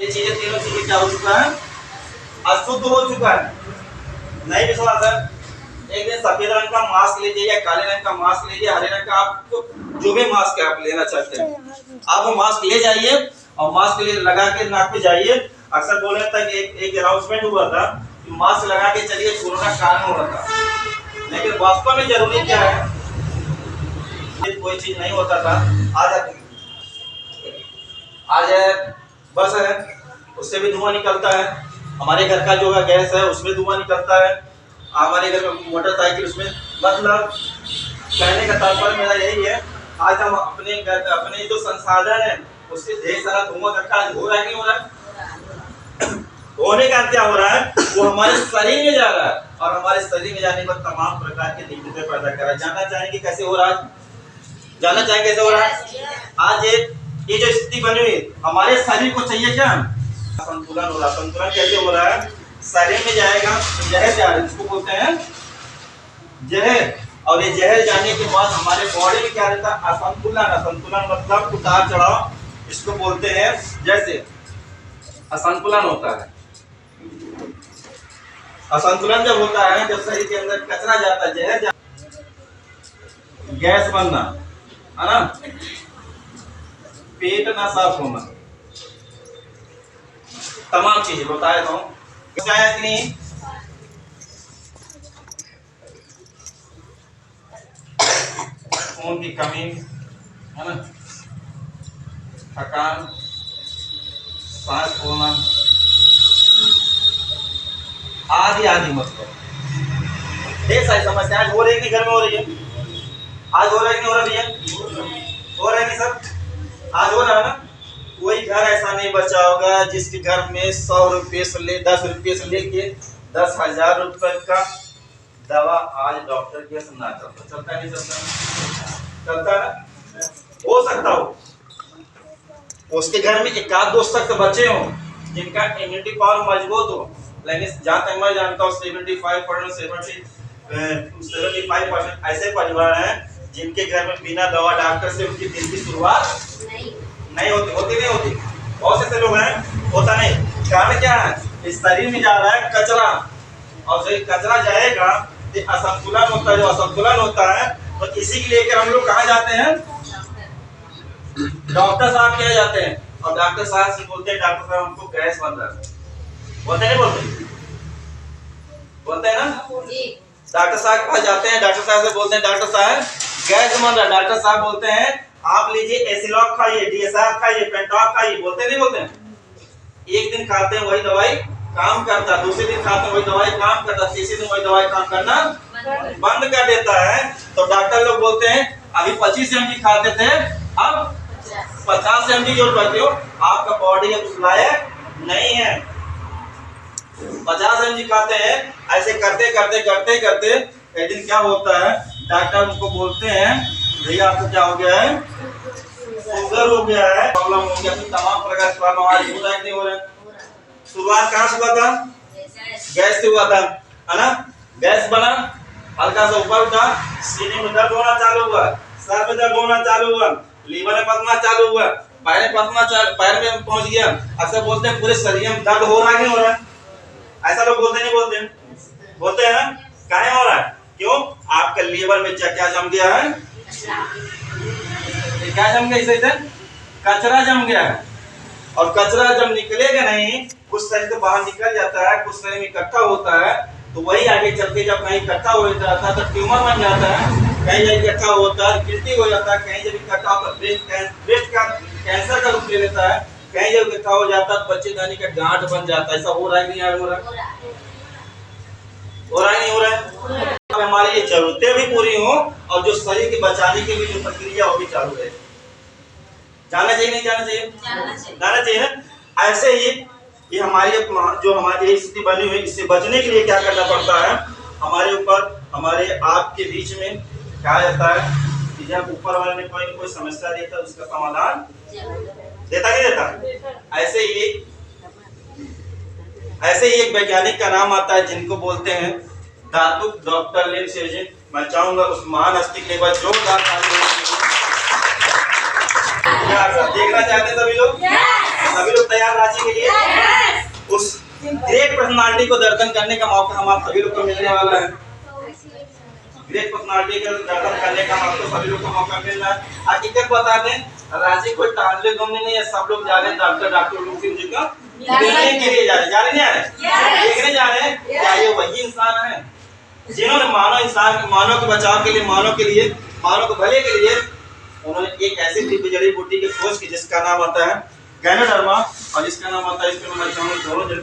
ये चीजें तीनों चीजें क्या हो चुका है, अशुद्ध हो चुका है। नहीं विश्वास है, एक दिन सफेद रंग का मास्क लीजिए या काले रंग का मास्क लीजिए, हरे रंग का, आपको जो भी मास्क आप लेना चाहते हैं आप वो मास्क ले जाइए और मास्क ले लगा के नाक पे जाइए। अक्सर बोल रहे था कि एक अनाउंसमेंट हुआ था कि मास्क लगा के चलिए कोरोना कारण हो रहा था, लेकिन वास्तव में जरूरी क्या है, कोई चीज नहीं होता था। आज बस है, उससे भी धुआं निकलता है। हमारे घर का जो है गैस है उसमें धुआं निकलता है। हमारे घर में मोटरसाइकिल उसमें, मतलब कहने का तात्पर्य मेरा यही है, आज हम अपने घर अपने जो संसाधन है उससे ढेर सारा धुआं इकट्ठा हो रहा है, नहीं हो रहा है? होने का क्या हो रहा है, वो हमारे शरीर में जा रहा है और हमारे शरीर में जाने पर तमाम प्रकार की दिक्कतें पैदा कर रहा है। जानना चाहेंगे कैसे हो रहा है? जानना चाहेंगे कैसे हो रहा है? आज ये जो स्थिति बनी हुई, हमारे शरीर को चाहिए क्या, संतुलन हो रहा है। संतुलन कैसे हो रहा है, शरीर में जाएगा जहर जा रहा है, इसको बोलते हैं जहर, और ये जहर जाने के बाद हमारे बॉडी में क्या रहता है, असंतुलन। असंतुलन मतलब उतार चढ़ाव, इसको बोलते हैं। जैसे असंतुलन होता है, असंतुलन जब होता है, जब शरीर के अंदर कचरा जाता है, जहर जाता है, गैस बनना है ना, पेट ना साफ होना, तमाम चीजें बताया था कि नहीं। खून की कमी है ना, थकान, सांस फूलना आदि आदि, मतलब ढेर सारी समस्याएं हो रही है। घर में हो रही है, आज हो रहा है कि नहीं हो रहा है? हो रहा है नहीं सब, आज हो रहा है ना। कोई घर ऐसा नहीं बचा होगा जिसके घर में 100 रुपये से ले 10 रुपये से लेके 10,000 रुपए का दवा आज डॉक्टर के ना चलता, चलता नहीं चलता, चलता ना, हो सकता हो उसके घर में एक आध दो शख्स बचे हो जिनका इम्यूनिटी पावर मजबूत हो, लेकिन जहाँ तक मैं जानता हूँ 75% ऐसे परिवार हैं जिनके घर में बिना दवा डॉक्टर से उनकी दिन की शुरुआत नहीं होती। होती नहीं होती, बहुत से लोग हैं होता नहीं। कारण क्या है, इस शरीर में जा रहा है कचरा, और जब कचरा जाएगा तो असंतुलन होता है। जो असंतुलन होता है तो इसी के लेकर हम लोग कहाँ जाते हैं, डॉक्टर साहब के जाते हैं, और डॉक्टर साहब से बोलते हैं डॉक्टर साहब हमको गैस बन रहा है, बोलते नहीं बोलते, बोलते हैं ना। डॉक्टर साहब के पास जाते हैं, डॉक्टर साहब से बोलते हैं डॉक्टर साहब गैस बन रहा है। डॉक्टर साहब बोलते हैं आप लीजिए एसिलॉक खाइए, डीएसआर खाइए, पेंटॉक खाइए, बोलते नहीं बोलते हैं। एक दिन खाते हैं वही दवाई काम करता, दूसरे दिन खाते हैं वही दवाई काम करता, तीसरे दिन वही दवाई काम करना बंद कर देता है। तो डॉक्टर लोग बोलते हैं अभी 25 mg खाते थे, अब 50 mg जो करते हो, आपका बॉडी अब उस लायक नहीं है। 50 mg खाते हैं, ऐसे करते करते करते करते एक दिन क्या होता है, डॉक्टर उनको बोलते हैं भैया आपको क्या हो गया है, शुगर हो गया है, प्रॉब्लम हो गया, तमाम प्रकार की बीमारी हो रहा है, नहीं हो रहा है। शुरुआत कहाँ से हुआ था, गैस से हुआ था, है ना। गैस बना, हल्का सा ऊपर उठा, सीने में दर्द होना चालू हुआ, सर में दर्द होना चालू हुआ, लीवर में पसना चालू हुआ, पैर में पसना पैर में पहुंच गया। अक्सर बोलते हैं पूरे शरीर में दर्द हो रहा है, नहीं हो रहा है? ऐसा लोग बोलते नहीं बोलते, बोलते हैं ना, काहे हो रहा है, क्यों, आपका लीवर में क्या जम गया है, क्या जम गया, इसे कचरा जम गया है। और कचरा जब निकलेगा नहीं, कुछ शरीर से बाहर निकल जाता है, कुछ शरीर में इकट्ठा होता है, तो वही आगे चल के जब कहीं इकट्ठा हो जाता है तो ट्यूमर बन जाता है, कहीं जब इकट्ठा होता है गिल्टी हो जाता है, कहीं जब इकट्ठा होता है ब्रेस्ट का कैंसर का रूप ले लेता है, कहीं जब इकट्ठा हो जाता है बच्चेदानी का गांठ बन जाता है। ऐसा हो रहा है नहीं, हो रहा है, हो रहा है नहीं हो रहा है। हमारी ये जरूरतें भी पूरी हो और जो शरीर के बचाने की भी जो प्रक्रिया वो भी चालू रहे। जाना चाहिए नहीं जाना चाहिए, जाना चाहिए ना। ऐसे ही ये हमारी जो हमारी स्थिति बनी हुई, इससे बचने के लिए क्या करना पड़ता है, हमारे ऊपर हमारे आपके बीच में कहा जाता है कि जब ऊपर वाले ने कोई न कोई समस्या देता है उसका समाधान देता नहीं देता। ऐसे ही एक वैज्ञानिक का नाम आता है जिनको बोलते हैं धातु डॉक्टर लिन सेजिन। मैं चाहूंगा उस महान हस्ती के बाद जोरदार ताली देखना चाहते हैं सभी लोग। सभी लोग तैयार रांची के लिए? उस ग्रेट पर्सनालिटी को दर्शन करने का मौका हम आप सभी लोग को मिलने वाला है। ग्रेट पर्सनालिटी का दर्शन करने का आपको सभी लोग को मौका मिल रहा है। हकीकत बता दें, रांची कोई टालने घूमने नहीं है, सब लोग जा रहे हैं डॉक्टर लुत्फुद्दीन जी का देखने के लिए जा रहे हैं, देखने जा रहे हैं। क्या ये वही इंसान है जिन्होंने मानव के बचाव के लिए, मानव के भले के लिए उन्होंने एक ऐसी दिव्य जड़ी बूटी की खोज की जिसका नाम आता है गैनोडर्मा, और जिसका नाम आता है, इसको मैं चाहूंगा दोनों जड़ी